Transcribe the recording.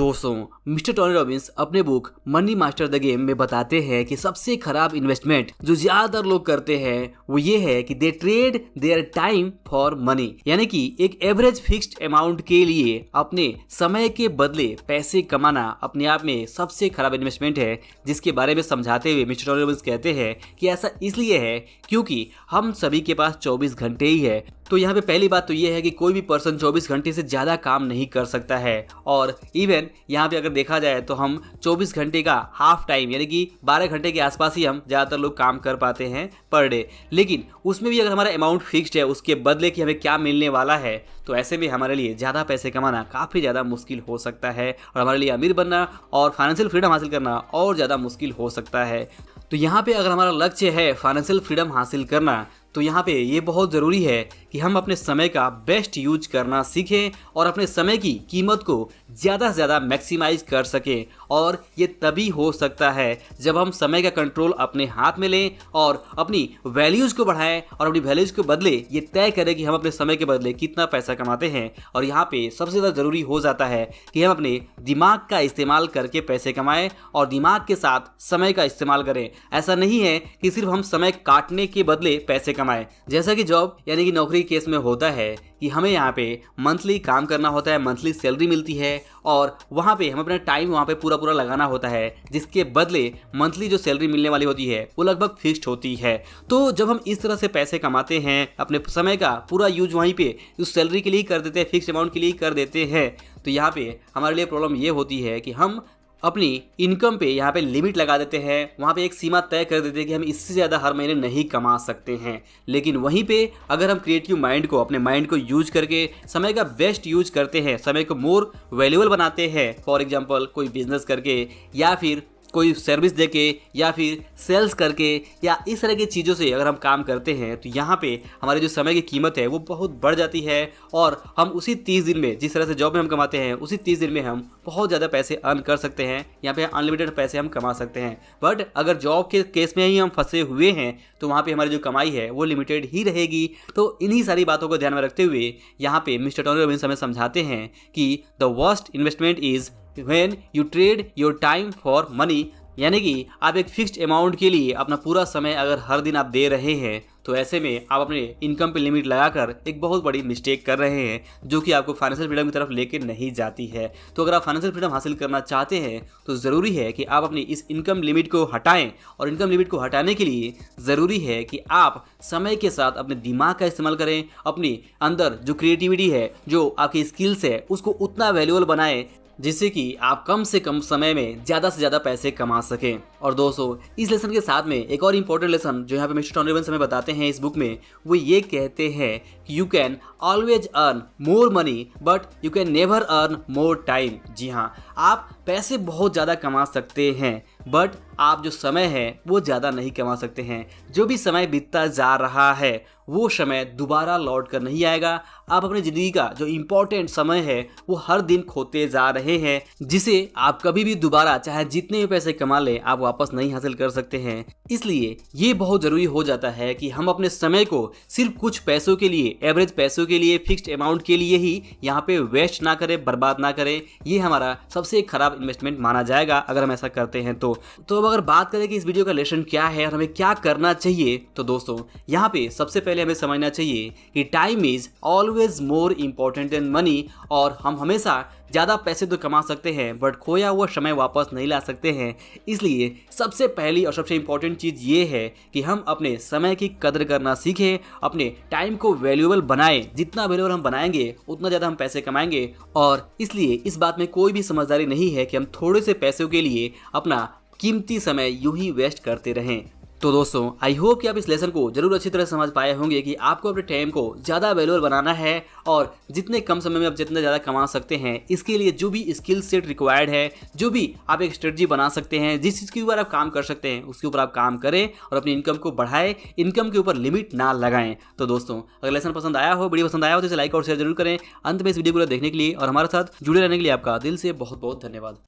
दोस्तों, mister Tony Robbins अपने book money master the game में बताते हैं कि सबसे खराब इन्वेस्टमेंट जो ज्यादातर लोग करते हैं वो ये है कि दे trade their time for money, यानी कि एक एवरेज फिक्स्ड अमाउंट के लिए अपने समय के बदले पैसे कमाना अपने आप में सबसे खराब इन्वेस्टमेंट है। जिसके बारे में समझाते हुए मिस्टर टोनी रॉबिन्स कहते हैं कि ऐसा इसलिए है क्योंकि हम सभी के पास 24 घंटे ही है। तो यहाँ पे पहली बात तो ये है कि कोई भी पर्सन 24 घंटे से ज़्यादा काम नहीं कर सकता है, और इवन यहाँ पे अगर देखा जाए तो हम 24 घंटे का हाफ टाइम यानी कि 12 घंटे के आसपास ही हम ज़्यादातर लोग काम कर पाते हैं पर डे। लेकिन उसमें भी अगर हमारा अमाउंट फिक्स्ड है, उसके बदले कि हमें क्या मिलने वाला है, तो ऐसे में हमारे लिए ज़्यादा पैसे कमाना काफ़ी ज़्यादा मुश्किल हो सकता है और हमारे लिए अमीर बनना और फाइनेंशियल फ्रीडम हासिल करना और ज़्यादा मुश्किल हो सकता है। तो यहाँ पे अगर हमारा लक्ष्य है फाइनेंशियल फ्रीडम हासिल करना, तो यहाँ पे ये बहुत ज़रूरी है कि हम अपने समय का बेस्ट यूज करना सीखें और अपने समय की कीमत को ज़्यादा से ज़्यादा मैक्सिमाइज कर सकें। और ये तभी हो सकता है जब हम समय का कंट्रोल अपने हाथ में लें और अपनी वैल्यूज़ को बढ़ाएं और अपनी वैल्यूज़ को बदले ये तय करें कि हम अपने समय के बदले कितना पैसा कमाते हैं। और यहाँ पे सबसे ज़्यादा ज़रूरी हो जाता है कि हम अपने दिमाग का इस्तेमाल करके पैसे कमाएं और दिमाग के साथ समय का इस्तेमाल करें। ऐसा नहीं है कि सिर्फ हम समय काटने के बदले पैसे कमाएं। जैसा कि जॉब यानी कि नौकरी केस में होता है कि हमें यहाँ पे मंथली काम करना होता है, मंथली सैलरी मिलती है और वहाँ पे हम अपना टाइम वहाँ पे पूरा लगाना होता है, जिसके बदले मंथली जो सैलरी मिलने वाली होती है वो लगभग फिक्स्ड होती है। तो जब हम इस तरह से पैसे कमाते हैं, अपने समय का पूरा यूज वहीं पे उस सैलरी के लिए कर देते हैं, फिक्स्ड अमाउंट के लिए कर देते हैं, तो यहाँ पे हमारे लिए प्रॉब्लम ये होती है कि हम अपनी इनकम पे यहाँ पे लिमिट लगा देते हैं, वहाँ पे एक सीमा तय कर देते हैं कि हम इससे ज़्यादा हर महीने नहीं कमा सकते हैं। लेकिन वहीं पे अगर हम क्रिएटिव माइंड को, अपने माइंड को यूज करके समय का बेस्ट यूज करते हैं, समय को मोर वैल्यूएबल बनाते हैं, फॉर एग्जांपल कोई बिजनेस करके या फिर कोई सर्विस देके या फिर सेल्स करके या इस तरह की चीज़ों से अगर हम काम करते हैं, तो यहाँ पे हमारे जो समय की कीमत है वो बहुत बढ़ जाती है और हम उसी 30 दिन में, जिस तरह से जॉब में हम कमाते हैं, उसी 30 दिन में हम बहुत ज़्यादा पैसे अर्न कर सकते हैं। यहाँ पे अनलिमिटेड पैसे हम कमा सकते हैं। बट अगर जॉब के केस में ही हम फंसे हुए हैं तो वहाँ पे हमारी जो कमाई है वो लिमिटेड ही रहेगी। तो इन्हीं सारी बातों को ध्यान में रखते हुए यहाँ पे मिस्टर टोनी रॉबिन्स हमें समझाते हैं कि the worst investment is when you trade your time for money, यानी कि आप एक फिक्स्ड अमाउंट के लिए अपना पूरा समय अगर हर दिन आप दे रहे हैं, तो ऐसे में आप अपने इनकम पे लिमिट लगाकर एक बहुत बड़ी मिस्टेक कर रहे हैं जो कि आपको फाइनेंशियल फ्रीडम की तरफ लेके नहीं जाती है। तो अगर आप फाइनेंशियल फ्रीडम हासिल करना चाहते हैं तो ज़रूरी है कि आप अपनी इस इनकम लिमिट को हटाएं, और इनकम लिमिट को हटाने के लिए ज़रूरी है कि आप समय के साथ अपने दिमाग का इस्तेमाल करें, अपनी अंदर जो क्रिएटिविटी है, जो आपकी स्किल्स है, उसको उतना वैल्यूएबल बनाएं जिससे कि आप कम से कम समय में ज़्यादा से ज़्यादा पैसे कमा सकें। और दोस्तों, इस लेसन के साथ में एक और इम्पोर्टेंट लेसन जो यहाँ पे मिस्टर टोनी रॉबिन्स हमें बताते हैं इस बुक में, वो ये कहते हैं कि you can always earn more money but you can never earn more time. जी हाँ, आप पैसे बहुत ज़्यादा कमा सकते हैं बट आप जो समय है वो ज़्यादा नहीं कमा सकते हैं। जो भी समय बीतता जा रहा है वो समय दोबारा लौट कर नहीं आएगा। आप अपनी ज़िंदगी का जो इम्पोर्टेंट समय है वो हर दिन खोते जा रहे हैं, जिसे आप कभी भी दोबारा चाहे जितने भी पैसे कमा लें आप वापस नहीं हासिल कर सकते हैं। इसलिए ये बहुत ज़रूरी हो जाता है कि हम अपने समय को सिर्फ कुछ पैसों के लिए, एवरेज पैसों के लिए, फिक्स्ड अमाउंट के लिए ही यहाँ पे वेस्ट ना करें, बर्बाद ना करें। ये हमारा सबसे खराब इन्वेस्टमेंट माना जाएगा अगर हम ऐसा करते हैं तो। अब अगर बात करें कि इस वीडियो का लेसन क्या है और हमें क्या करना चाहिए, तो दोस्तों यहाँ पे सबसे पहले हमें समझना चाहिए कि time is always more important then money. और हम हमेशा ज़्यादा पैसे तो कमा सकते हैं बट खोया हुआ समय वापस नहीं ला सकते हैं। इसलिए सबसे पहली और सबसे इम्पोर्टेंट चीज़ ये है कि हम अपने समय की कदर करना सीखें, अपने टाइम को वैल्यूएबल बनाएं। जितना वैल्यूएबल हम बनाएंगे उतना ज़्यादा हम पैसे कमाएंगे। और इसलिए इस बात में कोई भी समझदारी नहीं है कि हम थोड़े से पैसों के लिए अपना कीमती समय यूं ही वेस्ट करते रहें। तो दोस्तों, आई होप कि आप इस लेसन को जरूर अच्छी तरह समझ पाए होंगे कि आपको अपने टाइम को ज़्यादा वैल्यूएबल बनाना है और जितने कम समय में आप जितना ज़्यादा कमा सकते हैं, इसके लिए जो भी स्किल सेट रिक्वायर्ड है, जो भी आप एक स्ट्रेटजी बना सकते हैं, जिस चीज़ के ऊपर आप काम कर सकते हैं उसके ऊपर आप काम करें और अपनी इनकम को बढ़ाएं, इनकम के ऊपर लिमिट ना लगाएं। तो दोस्तों, अगर लेसन पसंद आया हो, वीडियो पसंद आया हो तो इसे लाइक और शेयर जरूर करें। अंत में इस वीडियो को देखने के लिए और हमारे साथ जुड़े रहने के लिए आपका दिल से बहुत बहुत धन्यवाद।